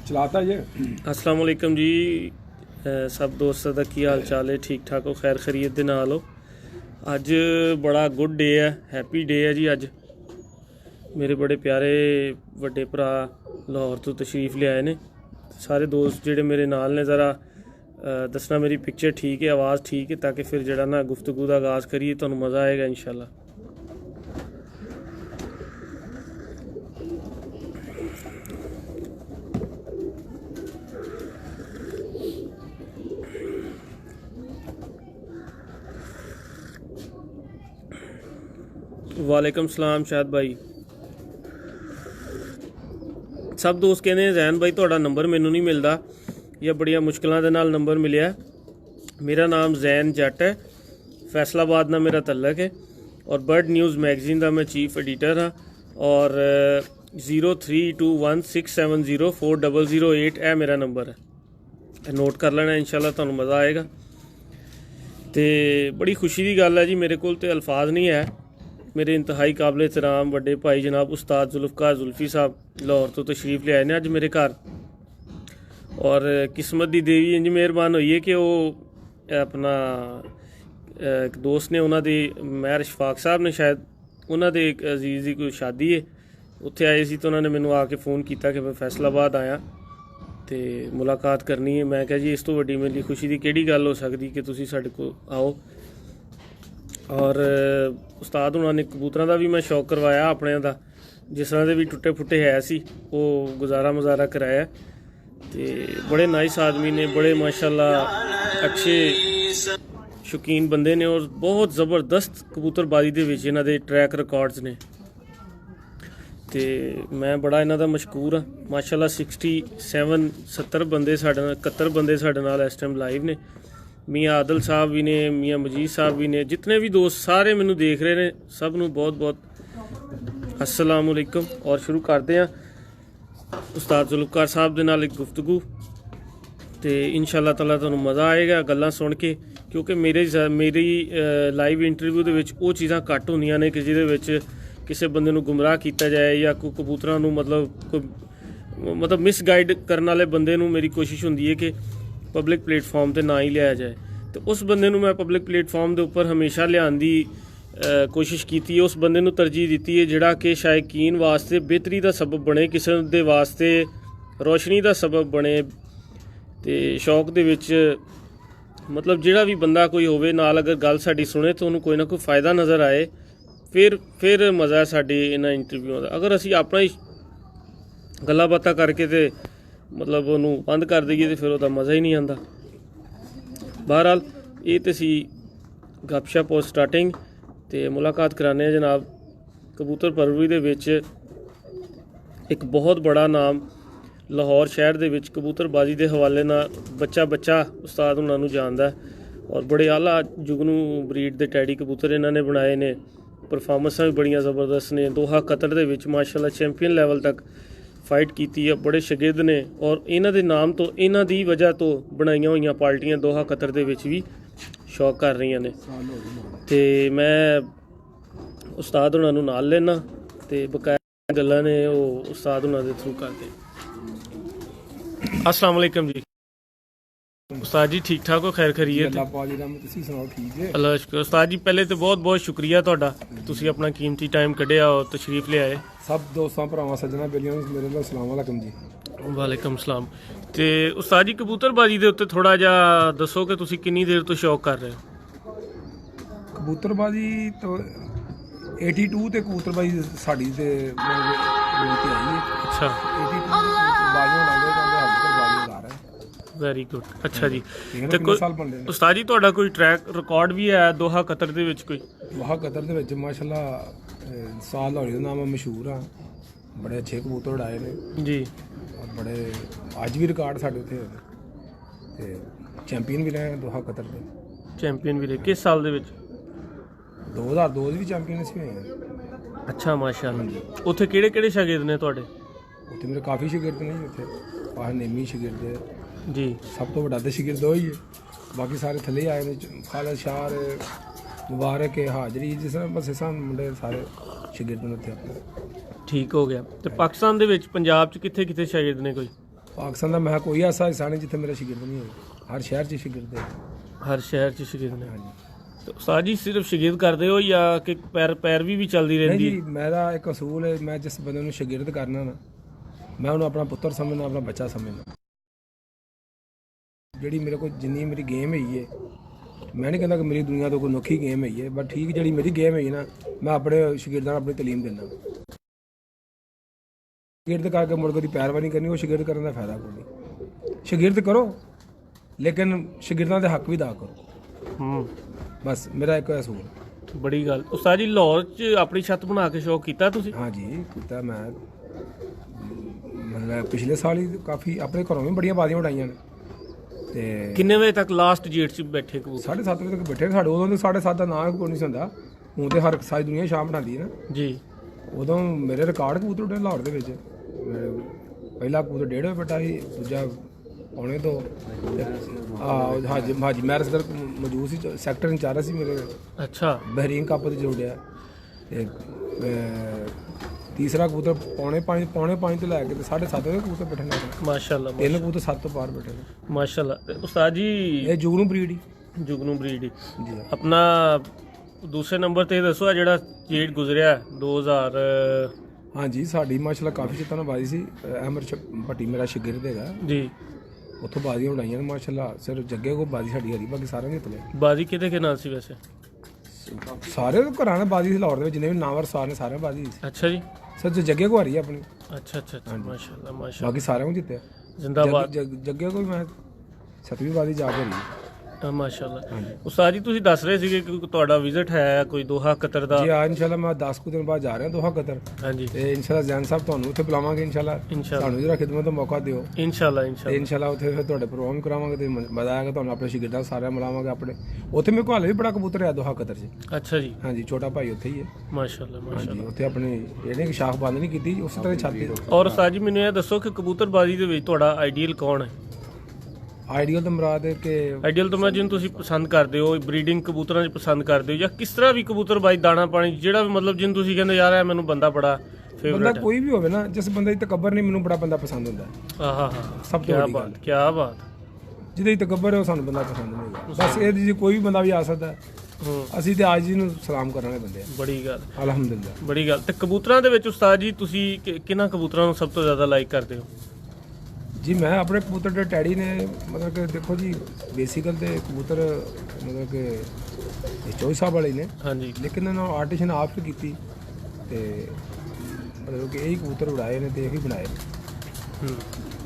चलाता जे। अस्सलाम वालेकुम जी। सब दोस्तों का की हाल चाल है? ठीक ठाक हो? खैर खरीत दे नाल हो? अज बड़ा गुड डे है, हैप्पी डे है जी। अज मेरे बड़े प्यारे वड्डे भरा लाहौर तो तशरीफ ले आए ने। सारे दोस्त जेडे मेरे नाल ने ज़रा दसना मेरी पिक्चर ठीक है, आवाज़ ठीक है, ताकि फिर जरा ना गुफ्तगू का आगाज़ करिए, तो मज़ा आएगा इंशाल्लाह। वालेकुम सलाम शायद भाई। सब दोस्त कहते हैं जैन भाई तुहाडा नंबर मैनू नहीं मिलता, या बड़िया मुश्किलों के नाल नंबर मिलिया। मेरा नाम जैन जट है, फैसलाबाद ना मेरा तल्लक है, और बर्ड न्यूज़ मैगजीन का मैं चीफ एडिटर हाँ। और 0321670408 है मेरा नंबर है, नोट कर लेना, इंशाल्लाह तुहानू मज़ा आएगा। तो बड़ी खुशी की गल है जी, मेरे को तो अल्फाज नहीं है। मेरे इंतहाई काबिल एहतराम वड्डे भाई जनाब उस्ताद जुल्फ़कार जुल्फ़ी साहब लाहौर तो तशरीफ़ ले आए ने अज मेरे घर। और किस्मत की देवी इंज मेहरबान हुई है कि वो अपना एक दोस्त ने उन्होंने महर शफाक साहब ने शायद उन्होंने एक अजीज़ की कोई शादी है, उत्थे आए सी, तो उन्होंने मैनू आके फ़ोन किया कि मैं फैसलाबाद आया तो मुलाकात करनी है। मैं कहा जी इस तो वड्डी मेरे लिए खुशी की केड़ी गल हो सकती कि तुसीं साडे कोल आओ। और उस्ताद उन्होंने कबूतरों का भी मैं शौक करवाया अपने का, जिस तरह के भी टुटे फुटे है सी वो गुजारा मुजारा कराया। तो बड़े नाइस आदमी ने, बड़े माशाल्लाह अच्छे शौकीन बंदे ने, और बहुत ज़बरदस्त कबूतरबाजी के विच इन्हां दे ट्रैक रिकॉर्ड्स ने। तो मैं बड़ा इन्हां दा मशकूर हाँ माशाल्लाह। 67-70 बंदे साडे नाल 71 बंदे साडे नाल इस टाइम लाइव ने। मियाँ आदल साहब भी ने, मियाँ मजीद साहब भी ने, जितने भी दोस्त सारे मैनू देख रहे हैं, सब नू बहुत बहुत अस्सलाम वालेकुम। और शुरू करते हैं उस्ताद जुल्फ़कार साहब दे नाल एक गुफ्तगू, तो इंशाल्लाह ताला तुहानू मज़ा आएगा गल्लां सुन के, क्योंकि मेरी लाइव इंटरव्यू दे विच वो चीज़ां घट होंदियां ने कि जिहदे विच किसी बंदे नू गुमराह किया जाए, या कोई कबूतरां नू मतलब मिसगाइड करने वाले बंदे नू मेरी कोशिश होंदी है कि पब्लिक प्लेटफॉर्म पर ना ही लिया जाए। तो उस बंदे नू मैं पब्लिक प्लेटफॉर्म के उपर हमेशा लियान दी कोशिश की है, उस बंदे नू तरजीह दी है जिहड़ा कि शायकीन वास्ते बेहतरी का सबब बने, किसी दे वास्ते रोशनी का सबब बने। तो शौक दे विच मतलब जिहड़ा भी बंदा कोई होवे नाल अगर गल साडी सुने तो उन्होंने कोई ना कोई फ़ायदा नज़र आए, फिर मज़ा है साडी इन्हां इंटरव्यूआं दा। अगर असी अपना ही गल्लां बातां करके तो मतलब उन्होंने बंद कर दईए तो फिर उसका मज़ा ही नहीं आता। बहरहाल ये तो सी गपशप और स्टार्टिंग, तो मुलाकात कराने जनाब कबूतर परवरी दे विच एक बहुत बड़ा नाम लाहौर शहर दे विच कबूतरबाजी के हवाले नाल बच्चा उस्ताद उन्होंने जानता है, और बड़े आला जुगनू ब्रीड के टैडी कबूतर इन्होंने बनाए ने। परफॉर्मेंसा भी बड़ियां ज़बरदस्त ने। दोहा कतर दे विच माशाल्लाह चैंपीयन लैवल तक फाइट की है, बड़े शागिर्द ने, और इन्हां दे नाम तो इन्हां दी वजह तो बनाइया हुई पार्टियां दोहा कतर दे विच भी शौक कर रही ने। तो मैं उस्ताद हुणां नूं नाल लेना, तो बकाया गल्लां ने वो उस्ताद हुणां दे थ्रू करते। अस्सलाम वालेकुम जी उस्ताद जी, ठीक ठाक हो? खैर खरीत? अल्लाह शुक्र। उस्ताद जी पहले तो बहुत बहुत शुक्रिया तुहाडा, तुसीं अपना कीमती टाइम कढ़िया और तशरीफ ले आए। सब दोस्तों भरावां सज्जना बेलियां मेरे नाल अस्सलाम वालेकुम जी। वालेकुम सलाम। तो उस्ताद जी कबूतरबाजी के उत्ते थोड़ा जा दसो कि तुसीं किन्नी देर तो शौक कर रहे हो? कबूतरबाजी तो 82 ते कबूतरबाजी साडी ते आई है। अच्छा 82 बाजियां लांदे तो हद तक बाजी ला रहे हैं। Very good. अच्छा जी, तो उस्ताद जी तुहाडा कोई ट्रैक रिकॉर्ड भी है दोहा कतर दे विच? कोई दोहा कतर दे विच माशाल्लाह साल लाहौरी दा नाम मशहूर हाँ, बड़े अच्छे कबूतर उड़ाए ने जी, और बड़े अज भी रिकॉर्ड साडे उत्थे ते चैंपीयन भी रहे दोहा कतर दे। चैंपीयन भी रहे किस साल दे विच? 2002 भी चैंपीयन इस होए। अच्छा माशाल्लाह। उत्थे किहड़े किहड़े शागिर्द ने तुहाडे? उत्थे मेरे काफ़ी शागिर्द ने उत्थे, पास नेमी शागिर्द जी, सब तो वड्डा शागिर्द वही है, बाकी सारे थले आए ने, खालिद शार मुबारक है, हाजरी, जिस तरह बस इस मुंडे सारे शागिर्द ने उत्थे अपने। ठीक हो गया। तो पाकिस्तान दे विच पंजाब च कित्थे कित्थे शागिर्द ने कोई? ਪਾਕਿਸਤਾਨ ਦਾ ਮੈਂ ਕੋਈ ਐਸਾ ਹਿੱਸਾ ਨਹੀਂ ਜਿੱਥੇ ਮੇਰਾ ਸ਼ਾਗਿਰਦ ਨਹੀਂ ਹੋਵੇ। ਹਰ ਸ਼ਹਿਰ 'ਚ ਸ਼ਾਗਿਰਦ ਹੈ। ਹਰ ਸ਼ਹਿਰ 'ਚ ਸ਼ਾਗਿਰਦ ਨੇ। ਹਾਂਜੀ। ਤੇ ਉਸਤਾਦ ਜੀ ਸਿਰਫ ਸ਼ਾਗਿਰਦ ਕਰਦੇ ਹੋ ਜਾਂ ਕਿ ਪੈਰਵੀ ਵੀ ਚੱਲਦੀ ਨਹੀਂ ਰਹਿੰਦੀ ਜੀ, ਮੇਰਾ ਇੱਕ ਅਸੂਲ ਹੈ, ਮੈਂ ਜਿਸ ਬੰਦੇ ਨੂੰ ਸ਼ਾਗਿਰਦ ਕਰਨਾ ਨਾ, ਮੈਂ ਉਹਨੂੰ ਆਪਣਾ ਪੁੱਤਰ ਸਮਝਣਾ, ਆਪਣਾ ਬੱਚਾ ਸਮਝਣਾ। ਜਿਹੜੀ ਮੇਰੇ ਕੋਲ ਜਿੰਨੀ ਮੇਰੀ ਗੇਮ ਹੈਗੀ ਹੈ, ਮੈਂ ਨਹੀਂ ਕਹਿੰਦਾ ਕਿ ਮੇਰੀ ਦੁਨੀਆ ਤੋਂ ਕੋਈ ਨੋਖੀ ਗੇਮ ਹੈਗੀ ਹੈ, ਬਟ ਠੀਕ ਜਿਹੜੀ ਮੇਰੀ ਗੇਮ ਹੈਗੀ ਨਾ, ਮੈਂ ਆਪਣੇ ਸ਼ਾਗਿਰਦਾਂ ਨੂੰ ਆਪਣੀ ਤਾਲੀਮ ਦਿੰਦਾ। ਸ਼ਾਗਿਰਦ ਕਰਕੇ ਮੁੜ ਕੇ ਦੀ ਪੈਰਵਾਈ ਨਹੀਂ ਕਰਨੀ, ਉਹ ਸ਼ਾਗਿਰਦ ਕਰਨ ਦਾ ਫਾਇਦਾ ਕੋਈ ਨਹੀਂ। ਸ਼ਾਗਿਰਦ ਕਰੋ ਲੇਕਿਨ ਸ਼ਾਗਿਰਦਾਂ ਦੇ ਹੱਕ ਵੀ ਅਦਾ ਕਰੋ। ਬਸ ਮੇਰਾ ਇੱਕ ਅਸੂਲ। ਬੜੀ ਗੱਲ। ਉਸਤਾਦ ਜੀ ਲਾਹੌਰ 'ਚ ਆਪਣੀ ਛੱਤ ਬਣਾ ਕੇ ਸ਼ੌਕ ਕੀਤਾ ਤੁਸੀਂ? ਹਾਂਜੀ ਕੀਤਾ। ਮੈਂ ਮਤਲਬ ਪਿਛਲੇ ਸਾਲ ਹੀ ਕਾਫੀ ਆਪਣੇ ਘਰੋਂ ਵੀ ਬੜੀਆਂ ਬਾਜ਼ੀਆਂ ਉਡਾਈਆਂ ਨੇ। ਤੇ ਕਿੰਨੇ ਵਜੇ ਤੱਕ ਲਾਸਟ ਜੇਟ 'ਚ ਬੈਠੇ ਕਬੂਤਰ? 7:30 ਵਜੇ ਤੱਕ ਬੈਠੇ। ਸਾਡੇ ਉਦੋਂ ਦੇ 7:30 ਦਾ ਨਾਂ ਕੋਈ ਨਹੀਂ ਸੀ ਹੁੰਦਾ। ਹੁਣ ਤੇ ਹਰ ਸਾਰੀ ਦੁਨੀਆ ਸ਼ਾਮ ਬਣਾਉਂਦੀ ਹੈ ਨਾ ਜੀ। ਉਦੋਂ ਮੇਰੇ ਰਿਕਾਰਡ ਕਬੂਤਰ ਉੱਡੇ ਲਾਹੌਰ ਦੇ ਵਿੱਚ। ਪਹਿਲਾ ਕਬੂਤਰ 1:30 ਵਜੇ ਬੈਠਾ ਸੀ, ਦੂਜਾ 1:45। ਹਾਜੀ ਮੈਰਿਜ ਦਰ ਮੌਜੂਦ ਸੀ, ਸੈਕਟਰ ਇੰਚਾਰਜ ਸੀ ਮੇਰੇ। ਅੱਛਾ। ਬਹਿਰੀਨ ਕੱਪ ਦੇ ਜੋੜਿਆ। ਤੇ ਤੀਸਰਾ ਕਬੂਤਰ 4:45 ਤੋਂ ਲੈ ਕੇ 7:30 ਵਜੇ ਕਬੂਤਰ ਬੈਠੇ ਨੇ। ਮਾਸ਼ਾਅੱਲਾ। 3 ਕਬੂਤਰ 7 ਤੋਂ ਪਾਰ ਬੈਠੇ ਨੇ। ਮਾਸ਼ਾਅੱਲਾ। ਤੇ ਉਸਤਾਦ ਜੀ ਇਹ ਜੁਗਨੂ ਬਰੀਡ ਹੀ। ਜੁਗਨੂ ਬਰੀਡ ਹੀ ਜੀ। ਆਪਣਾ ਦੂਸਰੇ ਨੰਬਰ ਤੇ ਦੱਸੋ ਆ ਜਿਹੜਾ ਜੇਟ ਗੁਜ਼ਰਿਆ 2000। ਹਾਂਜੀ, ਸਾਡੀ ਮਾਸ਼ਾਅੱਲਾ ਕਾਫੀ ਚਿੱਤਾਂ ਨਾਲ ਬਾਜੀ ਸੀ। ਅਹਿਮਦ ਭੱਟੀ ਮੇਰਾ ਸ਼ਾਗਿਰਦ ਹੈਗਾ ਜੀ। ਉੱਥੋਂ ਬਾਜ਼ੀਆਂ ਉਡਾਈਆਂ ਨੇ ਮਾਸ਼ਾਅੱਲਾ। ਸਿਰਫ ਜੱਗੇ ਕੋ ਬਾਜ਼ੀ ਸਾਡੀ ਹਰੀ, ਬਾਕੀ ਸਾਰਿਆਂ ਦੇ ਤਲੇ ਬਾਜੀ ਕਿਹਦੇ ਕੇ ਨਾਲ ਸੀ ਵੈਸੇ? ਸਾਰੇ ਘਰਾਂ ਨੇ ਬਾਜ਼ੀ ਸੀ ਲਾਹੌਰ ਦੇ ਵਿੱਚ, ਜਿੰਨੇ ਵੀ ਨਾਮਵਰ ਸਾਰ ਨੇ ਸਾਰਿਆਂ ਬਾਜ਼ੀ ਸੀ। ਅੱਛਾ ਜੀ। ਸਰ ਜੱਗੇ ਕੋ ਹਰੀ ਆਪਣੀ। ਅੱਛਾ ਅੱਛਾ ਅੱਛਾ। ਮਾਸ਼ਾਅੱਲਾ ਮਾਸ਼ਾਅੱਲਾ। ਬਾਕੀ ਸਾਰਿਆਂ ਨੂੰ ਜਿੱਤਿਆ। ਜ਼ਿੰਦਾਬਾਦ। ਜੱਗੇ ਕੋਈ ਮੈਂ 7ਵੀਂ ਬਾਜ਼ੀ ਜਾ ਕੇ ਹਰੀ। ਮਾਸ਼ਾਅੱਲਾ। ਉਸਤਾਦ ਜੀ ਤੁਸੀਂ ਦੱਸ ਰਹੇ ਸੀਗੇ ਕਿ ਤੁਹਾਡਾ ਵਿਜ਼ਿਟ ਹੈ ਕੋਈ ਦੋਹਾ ਕਤਰ ਦਾ। ਜੀ ਇਨਸ਼ਾਅੱਲਾ ਮੈਂ 10 ਕੁ ਦਿਨ ਬਾਅਦ ਜਾ ਰਿਹਾ ਦੋਹਾ ਕਤਰ। ਹਾਂਜੀ। ਤੇ ਇਨਸ਼ਾਅੱਲਾ ਜ਼ੈਨ ਸਾਹਿਬ ਤੁਹਾਨੂੰ ਉੱਥੇ ਬੁਲਾਵਾਂਗੇ ਇਨਸ਼ਾਅੱਲਾ। ਸਾਨੂੰ ਜਰਾ ਖਿਦਮਤ ਦਾ ਮੌਕਾ ਦਿਓ ਇਨਸ਼ਾਅੱਲਾ। ਤੇ ਇਨਸ਼ਾਅੱਲਾ ਉੱਥੇ ਫਿਰ ਤੁਹਾਡੇ ਪ੍ਰੋਗਰਾਮ ਕਰਾਵਾਂਗੇ ਤੇ ਮਜ਼ਾ ਆਏਗਾ। ਤੁਹਾਨੂੰ ਆਪਣੇ ਸ਼ਾਗਿਰਦਾਂ ਸਾਰਿਆਂ ਮਿਲਾਵਾਂਗੇ ਆਪਣੇ। ਉੱਥੇ ਮੇਰੇ ਕੋਲ ਹਾਲੇ ਵੀ ਬੜਾ ਕਬੂਤਰ ਹੈ ਦੋਹਾ ਕਤਰ 'ਚ। ਅੱਛਾ ਜੀ। ਹਾਂਜੀ, ਛੋਟਾ ਭਾਈ ਉੱਥੇ ਹੀ ਹੈ। ਮਾਸ਼ਾਅੱਲਾ ਮਾਸ਼ਾਅੱਲਾ। ਉੱਥੇ ਆਪਣੀ ਇਹਨੇ ਕਿ ਸ਼ਾਖ ਬੰਦ ਨਹੀਂ ਕੀਤੀ, ਉਸੇ ਤਰ੍ਹਾਂ ਛਾਤੀ। ਔਰ ਉਸਤਾਦ ਜੀ ਮੈਨੂੰ ਇਹ ਦੱਸੋ ਕਿ ਕਬੂਤਰਬਾਜ਼ੀ ਦੇ ਵਿੱਚ ਤੁਹਾਡਾ ਆਈਡੀਅਲ ਕੌਣ ਹੈ? ਆਈਡੀਅਲ ਤੋਂ ਮੁਰਾਦ ਹੈ ਕਿ ਆਈਡੀਅਲ ਤੋਂ ਮੈਂ ਜਿਹਨੂੰ ਤੁਸੀਂ ਪਸੰਦ ਕਰਦੇ ਹੋ, ਬਰੀਡਿੰਗ ਕਬੂਤਰਾਂ 'ਚ ਪਸੰਦ ਕਰਦੇ ਹੋ, ਜਾਂ ਕਿਸ ਤਰ੍ਹਾਂ ਵੀ ਕਬੂਤਰਬਾਜ਼ੀ ਦਾਣਾ ਪਾਣੀ ਜਿਹੜਾ ਵੀ ਮਤਲਬ ਜਿਹਨੂੰ ਤੁਸੀਂ ਕਹਿੰਦੇ ਯਾਰ ਇਹ ਮੈਨੂੰ ਬੰਦਾ ਬੜਾ ਬੰਦਾ ਫੇਵਰਟ ਹੈ? ਕੋਈ ਵੀ ਹੋਵੇ ਨਾ, ਜਿਸ ਬੰਦੇ ਦੀ ਤਕੱਬਰ ਨਹੀਂ, ਮੈਨੂੰ ਬੜਾ ਬੰਦਾ ਪਸੰਦ ਹੁੰਦਾ ਹੈ। ਆਹਾ ਸਭ ਤੋਂ ਵੱਡੀ ਗੱਲ ਕੀ ਬਾਤ। ਜਿਹਦੇ ਦੀ ਤਕੱਬਰ ਹੈ ਉਹ ਸਾਨੂੰ ਬੰਦਾ ਪਸੰਦ ਨਹੀਂ ਹੈਗਾ। ਬਸ ਇਹ ਜੀ ਕੋਈ ਵੀ ਬੰਦਾ ਵੀ ਆ ਸਕਦਾ ਹੈ। ਅਸੀਂ ਤੇ ਅੱਜ ਜੀ ਨੂੰ ਸਲਾਮ ਕਰਨ ਵਾਲੇ ਬੰਦੇ ਆ। ਬੜੀ ਗੱਲ। ਅਲਹਮਦੁਲਿਲਾ। ਬੜੀ ਗੱਲ। ਤੇ ਕਬੂਤਰਾਂ ਦੇ ਵਿੱਚ ਉਸਤਾਦ ਜੀ ਤੁਸੀਂ ਕਿਹਨਾਂ ਕਬੂਤਰਾਂ ਨੂੰ ਸਭ ਤੋਂ ਜ਼ਿਆਦਾ ਲਾਈਕ ਕਰਦੇ ਹੋ? ਜੀ ਮੈਂ ਆਪਣੇ ਕਬੂਤਰ ਦੇ ਟੈਡੀ ਨੇ ਮਤਲਬ ਕਿ ਦੇਖੋ ਜੀ ਬੇਸਿਕਲ ਤੇ ਕਬੂਤਰ ਮਤਲਬ ਕਿ ਇਹ ਚੋਈ ਸਾਹਿਬ ਵਾਲੇ ਨੇ। ਹਾਂਜੀ। ਲੇਕਿਨ ਇਹਨਾਂ ਨੂੰ ਆਰਟੀਸ਼ਨ ਆਪ ਹੀ ਕੀਤੀ ਤੇ ਮਤਲਬ ਕਿ ਇਹੀ ਕਬੂਤਰ ਉਡਾਏ ਨੇ ਤੇ ਇਹੀ ਬਣਾਏ ਨੇ।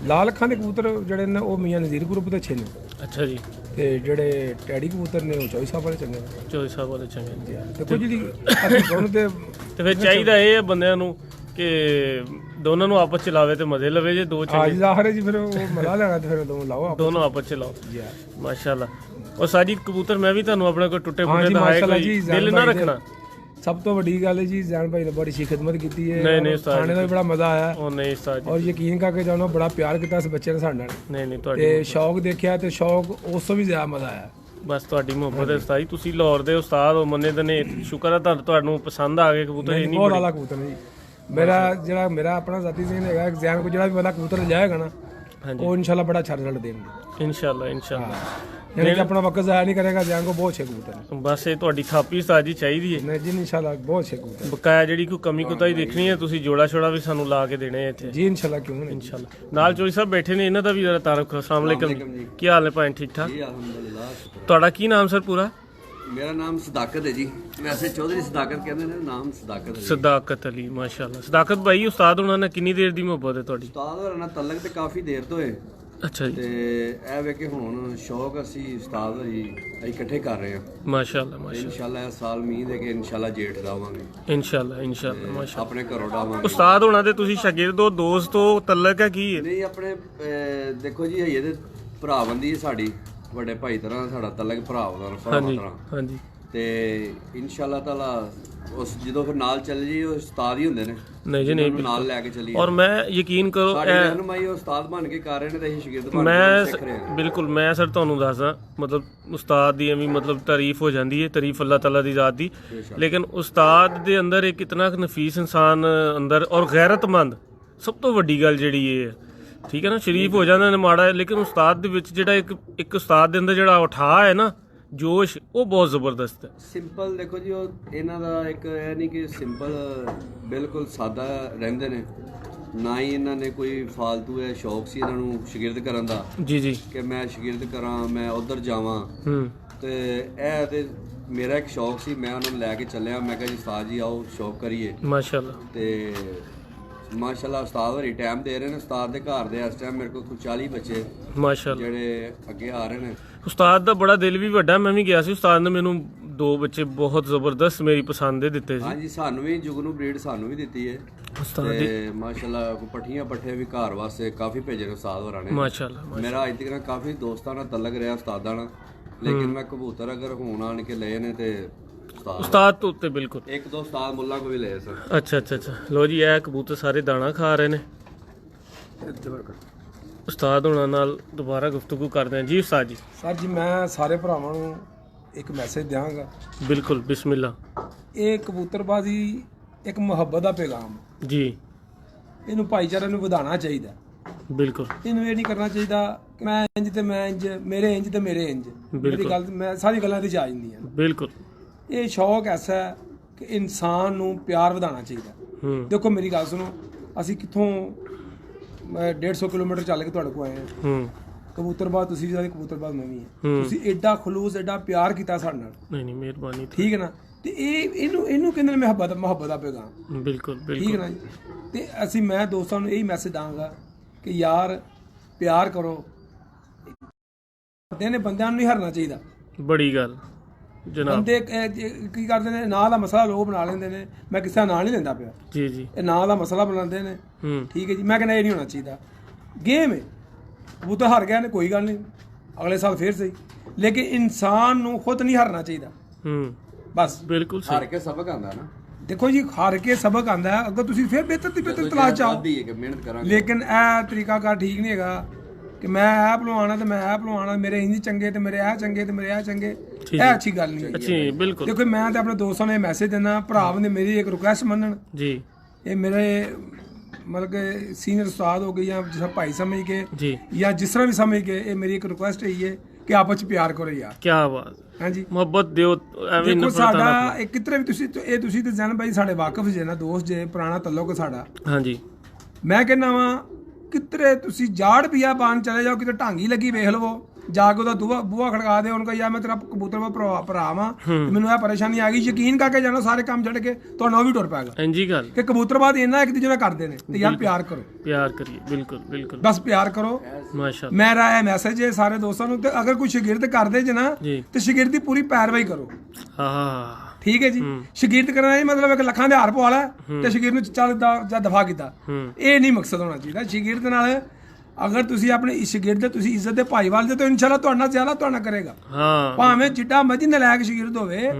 ਲਾਲ ਅੱਖਾਂ ਦੇ ਕਬੂਤਰ ਜਿਹੜੇ ਨੇ ਉਹ ਮੀਆਂ ਨਜ਼ੀਰ ਗਰੁੱਪ ਦੇ ਅੱਛੇ ਨੇ। ਅੱਛਾ ਜੀ। ਤੇ ਜਿਹੜੇ ਟੈਡੀ ਕਬੂਤਰ ਨੇ ਉਹ ਚੋਈ ਸਾਹਿਬ ਵਾਲੇ ਚੰਗੇ ਨੇ। ਚੋਈ ਸਾਹਿਬ ਵਾਲੇ ਚੰਗੇ ਨੇ। ਦੇਖੋ ਜਿਹੜੀ ਅਸੀਂ ਦੋਨੋਂ ਤੇ ਫਿਰ ਚਾਹੀਦਾ ਇਹ ਹੈ ਬੰਦਿਆਂ ਨੂੰ ਕਿ ਦੋਨਾਂ ਨੂੰ ਆਪਸ ਚ ਲਾਵੇ ਤੇ ਮਜ਼ੇ ਲਵੇ। ਜੇ ਦੋ ਅੱਜ ਜ਼ਾਹਰ ਹੈ ਜੀ, ਫਿਰ ਉਹ ਮਜ਼ਾ ਲੈਣਾ ਤੇ ਫਿਰ ਦੋਨੋਂ ਲਾਓ ਦੋਨੋਂ ਆਪਸ ਚ ਲਾਓ। ਜੀ ਮਾਸ਼ਾਅੱਲਾ। ਔਰ ਸਾਜੀ ਕਬੂਤਰ ਮੈਂ ਵੀ ਤੁਹਾਨੂੰ ਆਪਣੇ ਕੋਲ ਟੁੱਟੇ ਫੁੱਟੇ ਦਿਖਾਏ, ਕੋਈ ਦਿਲ ਨਾ ਰੱਖਣਾ। ਸਭ ਤੋਂ ਵੱਡੀ ਗੱਲ ਹੈ ਜੀ ਜ਼ੈਨ ਭਾਈ ਨੇ ਬੜੀ ਅੱਛੀ ਖਿਦਮਤ ਕੀਤੀ ਹੈ। ਨਹੀਂ ਖਾਣੇ ਦਾ ਵੀ ਬੜਾ ਮਜ਼ਾ ਆਇਆ। ਉਹ ਨਹੀਂ ਉਸਤਾਦ ਜੀ। ਔਰ ਯਕੀਨ ਕਰਕੇ ਜਾਣੋ ਬੜਾ ਪਿਆਰ ਕੀਤਾ ਇਸ ਬੱਚੇ ਨੇ ਸਾਡੇ ਨਾਲ। ਨਹੀਂ ਤੁਹਾਡੀ ਤੇ ਸ਼ੌਕ ਦੇਖਿਆ ਤੇ ਸ਼ੌਕ ਉਸ ਤੋਂ ਵੀ ਜ਼ਿਆਦਾ ਮਜ਼ਾ ਆਇਆ। ਬਸ ਤੁਹਾਡੀ ਮੁਹੱਬਤ ਹੈ ਉਸਤਾਦ ਜੀ। ਤੁਸੀਂ ਲਾਹੌਰ ਦੇ ਉਸਤਾਦ ਹੋ ਮੰਨੇ ਦਨੇ। ਸ਼ੁਕਰ ਹੈ ਤੁਹਾਨੂੰ ਪਸੰਦ ਆ ਗਏ ਕਬੂਤਰ। ਇੰਨੀ ਬਹੁਤ ਆਲਾ ਕਬੂਤਰ ਜੀ। ਮੇਰਾ ਆਪਣਾ ਜ਼ਾਤੀ ਸੀਨ ਹੈਗਾ ਜ਼ੈਨ ਕੋ ਜਿਹੜਾ ਵੀ ਬੰਦਾ ਕਬੂਤਰ ਜਾਏਗਾ ਨਾ ਉਹ ਇਨਸ਼ਾਅੱਲਾ ਬੜਾ ਅੱਛਾ ਰਿਜ਼ਲਟ ਦੇਣਗੇ ਇਨਸ਼ਾਅੱਲਾ। ਯਾਨੀ ਕਿ ਆਪਣਾ ਵਕਤ ਜ਼ਾਇਆ ਨਹੀਂ ਕਰੇਗਾ। ਜ਼ੈਨ ਕੋ ਬਹੁਤ ਅੱਛੇ ਕਬੂਤਰ ਨੇ। ਬਸ ਇਹ ਤੁਹਾਡੀ ਥਾਪੀ ਉਸਤਾਦ ਜੀ ਚਾਹੀਦੀ ਹੈ। ਨਹੀਂ ਜੀ ਇਨਸ਼ਾਅੱਲਾ ਬਹੁਤ ਅੱਛੇ ਕਬੂਤਰ। ਬਕਾਇਆ ਜਿਹੜੀ ਕੋਈ ਕਮੀ ਕੁਤਾਈ ਦੇਖਣੀ ਹੈ ਤੁਸੀਂ ਜੋੜਾ ਛੋੜਾ ਵੀ ਸਾਨੂੰ ਲਾ ਕੇ ਦੇਣੇ ਇੱਥੇ। ਜੀ ਇਨਸ਼ਾਅੱਲਾ ਕਿਉਂ ਨਹੀਂ। ਇਨਸ਼ਾਅੱਲਾ। ਨਾਲ ਚੋਰੀ ਸਾਹਿਬ ਬੈਠੇ ਨੇ, ਇਹਨਾਂ ਦਾ ਵੀ ਜਰਾ ਤਾਰਫ ਕਰੋ। ਅਸਲਾਮ ਅਲੈਕਮ। ਕੀ ਹਾਲ ਹੈ ਭਾਈ? ਠੀਕ ਠਾਕ? ਜੀ ਅਲਹਮਦੁਲਿਲਾ। ਤੁਹਾਡਾ ਕੀ ਨਾਮ ਸਰ ਪੂਰਾ? ਮੇਰਾ ਨਾਮ ਸਦਾਕਤ ਹੈ ਜੀ। ਵੈਸੇ ਚੌਧਰੀ ਸਦਾਕਤ ਕਹਿੰਦੇ ਨੇ, ਨਾਮ ਸਦਾਕਤ ਹੈ। ਸਦਾਕਤ ਅਲੀ। ਮਾਸ਼ਾਅੱਲਾ। ਸਦਾਕਤ ਭਾਈ ਉਸਤਾਦ ਉਹਨਾਂ ਨਾਲ ਕਿੰਨੀ ਦੇਰ ਦੀ ਮੁਹੱਬਤ ਹੈ ਤੁਹਾਡੀ? ਉਸਤਾਦ ਹੋਰਾਂ ਨਾਲ ਤਲਕ ਤੇ ਕਾਫੀ ਦੇਰ ਤੋਂ ਹੈ। ਅੱਛਾ ਜੀ। ਤੇ ਇਹ ਵੇ ਕਿ ਹੁਣ ਸ਼ੌਕ ਅਸੀਂ ਉਸਤਾਦ ਹੋਰੀ ਇਕੱਠੇ ਕਰ ਰਹੇ ਹਾਂ। ਮਾਸ਼ਾਅੱਲਾ ਮਾਸ਼ਾਅੱਲਾ। ਇਨਸ਼ਾਅੱਲਾ ਇਸ ਸਾਲ ਉਮੀਦ ਹੈ ਕਿ ਇਨਸ਼ਾਅੱਲਾ ਜੇਠ ਲਾਵਾਂਗੇ। ਇਨਸ਼ਾਅੱਲਾ ਮਾਸ਼ਾਅੱਲਾ। ਆਪਣੇ ਘਰੋਂ ਡਾਵਾਂਗੇ। ਉਸਤਾਦ ਹੋਣਾ ਦੇ ਤੁਸੀਂ ਸ਼ਾਗਿਰਦ ਹੋ, ਦੋਸਤ ਹੋ, ਤਲਕ ਹੈ ਕੀ ਹੈ? ਨਹੀਂ ਆਪਣੇ ਦੇਖੋ ਜੀ ਹਈਏ ਦੇ ਭਰਾ ਬੰਦੀ ਹੈ ਸਾਡੀ, ਵੱਡੇ ਭਾਈ ਤਰ੍ਹਾਂ ਸਾਡਾ ਤਲਕ ਭਰਾ ਉਹਦਾ ਹਾਂਜੀ ਤਰ੍ਹਾਂ। ਹਾਂਜੀ। ਤੇ ਇਨਸ਼ਾਅੱਲਾ ਤਾਲਾ ਉਸ ਜਦੋਂ ਫਿਰ ਨਾਲ ਚੱਲ ਜੀ ਉਹ ਉਸਤਾਦ ਹੀ ਹੁੰਦੇ ਨੇ। ਨਹੀਂ ਜੀ ਨਹੀਂ, ਨਾਲ ਲੈ ਕੇ ਚੱਲੀ। ਔਰ ਮੈਂ ਯਕੀਨ ਕਰੋ ਸਾਡੀ ਰਹਿਨੁਮਾਈ ਉਸਤਾਦ ਬਣ ਕੇ ਕਰ ਰਹੇ ਨੇ ਤੇ ਅਸੀਂ ਸ਼ਾਗਿਰਦ ਬਣ ਕੇ ਸਿੱਖ ਰਹੇ ਹਾਂ। ਬਿਲਕੁਲ ਮੈਂ ਸਰ ਤੁਹਾਨੂੰ ਦੱਸਦਾ ਮਤਲਬ ਉਸਤਾਦ ਦੀ ਐਵੇਂ ਮਤਲਬ ਤਾਰੀਫ ਹੋ ਜਾਂਦੀ ਹੈ, ਤਾਰੀਫ ਅੱਲਾਹ ਤਾਲਾ ਦੀ ਜ਼ਾਤ ਦੀ। ਲੇਕਿਨ ਉਸਤਾਦ ਦੇ ਅੰਦਰ ਇੱਕ ਇਤਨਾ ਨਫੀਸ ਇਨਸਾਨ ਅੰਦਰ ਔਰ ਗੈਰਤਮੰਦ, ਸਭ ਤੋਂ ਵੱਡੀ ਗੱਲ ਜਿਹੜੀ ਇਹ ਹੈ ਠੀਕ ਹੈ ਨਾ, ਸ਼ਰੀਫ ਹੋ ਜਾਂਦੇ ਨੇ ਮਾੜਾ, ਲੇਕਿਨ ਉਸਤਾਦ ਦੇ ਵਿੱਚ ਜਿਹੜਾ ਇੱਕ ਉਸਤਾਦ ਦੇ ਅੰਦਰ ਜਿਹੜਾ ਉਠਾਅ ਹੈ ਨਾ, ਜੋਸ਼, ਉਹ ਬਹੁਤ ਜ਼ਬਰਦਸਤ ਹੈ। ਸਿੰਪਲ ਦੇਖੋ ਜੀ, ਉਹ ਇਹਨਾਂ ਦਾ ਇੱਕ ਇਹ ਨਹੀਂ ਕਿ ਸਿੰਪਲ ਬਿਲਕੁਲ ਸਾਦਾ ਰਹਿੰਦੇ ਨੇ, ਨਾ ਹੀ ਇਹਨਾਂ ਨੇ ਕੋਈ ਫਾਲਤੂ ਹੈ ਸ਼ੌਕ ਸੀ ਇਹਨਾਂ ਨੂੰ ਸ਼ਾਗਿਰਦ ਕਰਨ ਦਾ ਜੀ ਜੀ, ਕਿ ਮੈਂ ਸ਼ਾਗਿਰਦ ਕਰਾਂ, ਮੈਂ ਉਧਰ ਜਾਵਾਂ। ਤੇ ਇਹ ਤੇ ਮੇਰਾ ਇੱਕ ਸ਼ੌਕ ਸੀ, ਮੈਂ ਉਹਨਾਂ ਨੂੰ ਲੈ ਕੇ ਚੱਲਿਆ। ਮੈਂ ਕਿਹਾ ਜੀ ਉਸਤਾਦ ਜੀ ਆਓ ਸ਼ੌਕ ਕਰੀਏ। ਮਾਸ਼ਾਅੱਲਾ। ਤੇ ਮਾਸ਼ਾਅੱਲਾ ਉਸਤਾਦ ਹਰੀ ਟਾਈਮ ਦੇ ਰਹੇ ਨੇ। ਉਸਤਾਦ ਦੇ ਘਰ ਦੇ ਇਸ ਟਾਈਮ ਮੇਰੇ ਕੋਲ ਕੁਝ 40 ਬੱਚੇ ਮਾਸ਼ਾਅੱਲਾ ਜਿਹੜੇ ਅੱਗੇ ਆ ਰਹੇ ਨੇ। ਉਸਤਾਦ ਦਾ ਬੜਾ ਦਿਲ ਵੀ ਵੱਡਾ, ਮੈਂ ਵੀ ਗਿਆ ਸੀ, ਉਸਤਾਦ ਨੇ ਮੈਨੂੰ 2 ਬੱਚੇ ਬਹੁਤ ਜ਼ਬਰਦਸਤ ਮੇਰੀ ਪਸੰਦ ਦੇ ਦਿੱਤੇ ਸੀ। ਹਾਂਜੀ, ਸਾਨੂੰ ਵੀ ਜੁਗਨੂ ਬਰੀਡ ਸਾਨੂੰ ਵੀ ਦਿੱਤੀ ਹੈ ਉਸਤਾਦ ਦੀ, ਤੇ ਮਾਸ਼ਾਅੱਲਾ ਪੱਠੀਆਂ ਪੱਠੇ ਵੀ ਘਰ ਵਾਸਤੇ ਕਾਫੀ ਭੇਜੇ ਨੇ ਉਸਤਾਦ ਹੋਰਾਂ ਨੇ। ਮਾਸ਼ਾਅੱਲਾ। ਮੇਰਾ ਅੱਜ ਤੱਕ ਕਾਫੀ ਦੋਸਤਾਂ ਨਾਲ ਤਲਕ ਰਿਹਾ ਉਸਤਾਦਾਂ ਨਾਲ, ਲੇਕਿਨ ਮੈਂ ਕਬੂਤਰ ਅਗਰ ਹੁਣ ਆਣ ਕੇ ਲਏ ਨੇ ਤੇ ਉਸਤਾਦ ਤੋਂ ਉੱਤੇ ਬਿਲਕੁਲ। 1-2 ਉਸਤਾਦ ਮੁੱਲਾ ਕੋ ਵੀ ਲਏ ਸਰ। ਅੱਛਾ ਅੱਛਾ ਅੱਛਾ, ਲੋ ਜੀ, ਇਹ ਕਬੂਤਰ ਸਾਰੇ ਦਾਣਾ ਖਾ ਰਹੇ ਨੇ। ਉਸਤਾਦ ਹੋਣਾ ਨਾਲ ਦੁਬਾਰਾ ਗੁਫ਼ਤਗੂ ਕਰਦੇ ਹਾਂ ਜੀ। ਉਸਤਾਦ ਜੀ। ਸਰ ਜੀ, ਮੈਂ ਸਾਰੇ ਭਰਾਵਾਂ ਨੂੰ ਇੱਕ ਮੈਸੇਜ ਦਿਆਂਗਾ। ਬਿਲਕੁਲ, ਬਿਸਮਿਲ੍ਲਾ। ਇਹ ਕਬੂਤਰਬਾਜ਼ੀ ਇੱਕ ਮੁਹੱਬਤ ਦਾ ਪੈਗਾਮ ਜੀ। ਇਹਨੂੰ ਭਾਈਚਾਰੇ ਨੂੰ ਵਧਾਉਣਾ ਚਾਹੀਦਾ। ਬਿਲਕੁਲ। ਇਹਨੂੰ ਇਹ ਨਹੀਂ ਕਰਨਾ ਚਾਹੀਦਾ ਕਿ ਮੈਂ ਇੰਜ ਤੇ ਮੈਂ ਇੰਜ, ਮੇਰੇ ਇੰਜ ਤੇ ਮੇਰੇ ਇੰਜ। ਮੇਰੀ ਗੱਲ, ਮੈਂ ਸਾਰੀ ਗੱਲਾਂ ਇਹਦੇ 'ਚ ਆ ਜਾਂਦੀਆਂ। ਬਿਲਕੁਲ। ਇਹ ਸ਼ੌਕ ਐਸਾ ਹੈ ਕਿ ਇਨਸਾਨ ਨੂੰ ਪਿਆਰ ਵਧਾਉਣਾ ਚਾਹੀਦਾ। ਦੇਖੋ ਮੇਰੀ ਗੱਲ ਸੁਣੋ, ਅਸੀਂ ਕਿੱਥੋਂ 150 ਕਿਲੋਮੀਟਰ ਚੱਲ ਕੇ ਤੁਹਾਡੇ ਕੋਲ ਆਏ ਹਾਂ। ਕਬੂਤਰਬਾਜ਼ ਤੁਸੀਂ ਵੀ, ਕਬੂਤਰਬਾਜ਼ ਮੈਂ ਵੀ ਹਾਂ। ਤੁਸੀਂ ਐਡਾ ਖਲੂਸ, ਐਡਾ ਪਿਆਰ ਕੀਤਾ ਸਾਡੇ ਨਾਲ। ਨਹੀਂ ਮਿਹਰਬਾਨੀ। ਠੀਕ ਹੈ ਨਾ। ਤੇ ਇਹਨੂੰ ਕਹਿੰਦੇ ਨੇ ਮੁਹੱਬਤ ਦਾ ਪੈਗਾਮ। ਬਿਲਕੁਲ ਠੀਕ ਹੈ ਨਾ ਜੀ। ਤੇ ਮੈਂ ਦੋਸਤਾਂ ਨੂੰ ਇਹੀ ਮੈਸੇਜ ਦਾਂਗਾ ਕਿ ਯਾਰ ਪਿਆਰ ਕਰੋ। ਬੰਦਿਆਂ ਨੂੰ ਨਹੀਂ ਹਰਨਾ ਚਾਹੀਦਾ। ਬੜੀ ਗੱਲ ਜਨਾਬ। ਬੰਦੇ ਕੀ ਕਰਦੇ ਨੇ, ਨਾਂ ਦਾ ਮਸਲਾ ਲੋਕ ਬਣਾ ਲੈਂਦੇ ਨੇ। ਮੈਂ ਕਿਸੇ ਦਾ ਨਾਂ ਨਹੀਂ ਲੈਂਦਾ ਪਿਆ ਜੀ ਜੀ, ਇਹ ਨਾਂ ਦਾ ਮਸਲਾ ਬਣਾਉਂਦੇ ਨੇ। ਠੀਕ ਹੈ ਜੀ, ਮੈਂ ਕਹਿੰਦਾ ਇਹ ਨਹੀਂ ਹੋਣਾ ਚਾਹੀਦਾ। ਗੇਮ ਹੈ, ਕਬੂਤਰ ਹਾਰ ਗਿਆ ਨੇ, ਕੋਈ ਗੱਲ ਨਹੀਂ, ਅਗਲੇ ਸਾਲ ਫੇਰ ਸਹੀ, ਲੇਕਿਨ ਇਨਸਾਨ ਨੂੰ ਖੁਦ ਨਹੀਂ ਹਾਰਨਾ ਚਾਹੀਦਾ। ਬਸ ਬਿਲਕੁਲ ਸਹੀ। ਹਾਰ ਕੇ ਸਬਕ ਆਉਂਦਾ ਨਾ। ਦੇਖੋ ਜੀ, ਹਾਰ ਕੇ ਸਬਕ ਆਉਂਦਾ। ਅਗਰ ਤੁਸੀਂ ਫਿਰ ਬਿਹਤਰ ਦੀ ਬਿਹਤਰ ਤਲਾਸ਼ ਚਾਹੋ, ਮਿਹਨਤ ਕਰਾਂਗੇ। ਲੇਕਿਨ ਇਹ ਤਰੀਕਾਕਾਰ ਠੀਕ ਨਹੀਂ ਹੈਗਾ ਕਿ ਮੈਂ ਐਪ ਲਵਾਉਣਾ ਤੇ ਮੈਂ ਐਪ ਲਵਾਉਣਾ, ਮੇਰੇ ਇੰਜ ਚੰਗੇ ਤੇ ਮੇਰੇ ਇਹ ਚੰਗੇ ਤੇ ਮੇਰੇ ਇਹ ਚੰਗੇ। ਇਹ ਅੱਛੀ ਗੱਲ ਨਹੀਂ ਹੈ। ਅੱਛੀ, ਬਿਲਕੁਲ। ਦੇਖੋ ਮੈਂ ਤੇ ਆਪਣੇ ਦੋਸਤਾਂ ਨੂੰ ਇਹ ਮੈਸੇਜ ਦਿੰਦਾ, ਭਰਾ ਨੇ ਮੇਰੀ ਇੱਕ ਰਿਕੁਐਸਟ ਮੰਨਣ ਜੀ। ਇਹ ਮੇਰੇ ਮਤਲਬ ਕਿ ਸੀਨੀਅਰ ਉਸਤਾਦ ਹੋ ਗਏ ਜਾਂ ਜਿਸ ਭਾਈ ਸਮਝ ਕੇ ਜੀ, ਜਾਂ ਜਿਸ ਤਰ੍ਹਾਂ ਵੀ ਸਮਝ ਕੇ, ਇਹ ਮੇਰੀ ਇੱਕ ਰਿਕੁਐਸਟ ਹੈ ਕਿ ਆਪਸ ਚ ਪਿਆਰ ਕਰੋ ਯਾਰ। ਕੀ ਬਾਤ। ਹਾਂਜੀ, ਮੁਹੱਬਤ ਦਿਓ। ਐਵੇਂ ਦੇਖੋ ਸਾਡਾ ਇਹ ਕਿਤਰੇ ਵੀ ਤੁਸੀਂ ਤੇ ਜਨ ਭਾਈ ਸਾਡੇ ਵਾਕਫ ਜੇ ਨਾ, ਦੋਸਤ ਜੇ, ਪੁਰਾਣਾ ਤਲੁਕ ਸਾਡਾ। ਹਾਂਜੀ, ਮੈਂ ਕਹਿੰਦਾ ਵਾਂ ਕਿਤਰੇ ਤੁਸੀਂ ਜਾੜ ਬਿਆਬਾਨ ਚਲੇ ਜਾਓ, ਕਿਤੇ ਢਾਂਗੀ ਲੱਗੀ ਵੇਖ ਲਵੋ, ਜਾ ਕੇ ਉਹਦਾ ਬੂਹਾ ਖੜਕਾ ਦੇ, ਉਹਨੂੰ ਕਹੇ ਯਾਰ ਮੈਂ ਤੇਰਾ ਕਬੂਤਰ ਭਰਾ ਵਾਂ, ਮੈਨੂੰ ਇਹ ਪਰੇਸ਼ਾਨੀ ਆ ਗਈ, ਯਕੀਨ ਕਰਕੇ ਜਾਣਾ, ਸਾਰੇ ਕੰਮ ਛੱਡ ਕੇ ਤੁਹਾਨੂੰ ਉਹ ਵੀ ਟੁਰ ਪੈਗਾ। ਇੰਜੀ ਗੱਲ ਕਿ ਕਬੂਤਰਬਾਜ਼ ਇੰਨਾ ਇੱਕ ਦੂਜੇ ਨਾਲ ਕਰਦੇ ਨੇ ਤੇ ਯਾਰ ਪਿਆਰ ਕਰੋ। ਪਿਆਰ ਕਰੀਏ। ਬਿਲਕੁਲ ਬਿਲਕੁਲ, ਬਸ ਪਿਆਰ ਕਰੋ। ਮਾਸ਼ਾਅੱਲਾ। ਮੇਰਾ ਇਹ ਮੈਸੇਜ ਹੈ ਸਾਰੇ ਦੋਸਤਾਂ ਨੂੰ। ਤੇ ਅਗਰ ਕੋਈ ਸ਼ਾਗਿਰਦ ਕਰਦੇ ਜੇ ਨਾ, ਤੇ ਸ਼ਾਗਿਰਦ ਦੀ ਪੂਰੀ ਪੈਰਵਾਈ ਕਰੋ। ਹਾਂ, ਠੀਕ ਹੈ ਜੀ। ਸ਼ਾਗਿਰਦ ਕਰਨਾ ਇਹ ਮਤਲਬ ਇੱਕ ਲੱਖਾਂ ਦੇ ਹਾਰ ਪਵਾ ਲੈ ਤੇ ਸ਼ਾਗਿਰਦ ਨੂੰ ਚੱਲ ਜਾਂ ਦਫਾ ਕੀਤਾ, ਇਹ ਨਹੀਂ ਮਕਸਦ ਹੋਣਾ ਚਾਹੀਦਾ। ਸ਼ਾਗਿਰਦ ਨਾਲ ਅਗਰ ਤੁਸੀਂ ਆਪਣੇ ਸ਼ਾਗਿਰਦ ਤੁਸੀਂ ਇੱਜ਼ਤ ਦੇ ਭਾਈਵਾਲ ਦੇ, ਤਾਂ ਇਨਸ਼ਾਅੱਲਾ ਤੁਹਾਡਾ ਜ਼ਿਆਦਾ ਤੁਹਾਡਾ ਕਰੇਗਾ। ਹਾਂ, ਭਾਵੇਂ ਜਿੱਡਾ ਮਰਜ਼ੀ ਨਲਾਇਕ ਸ਼ਾਗਿਰਦ ਹੋਵੇ,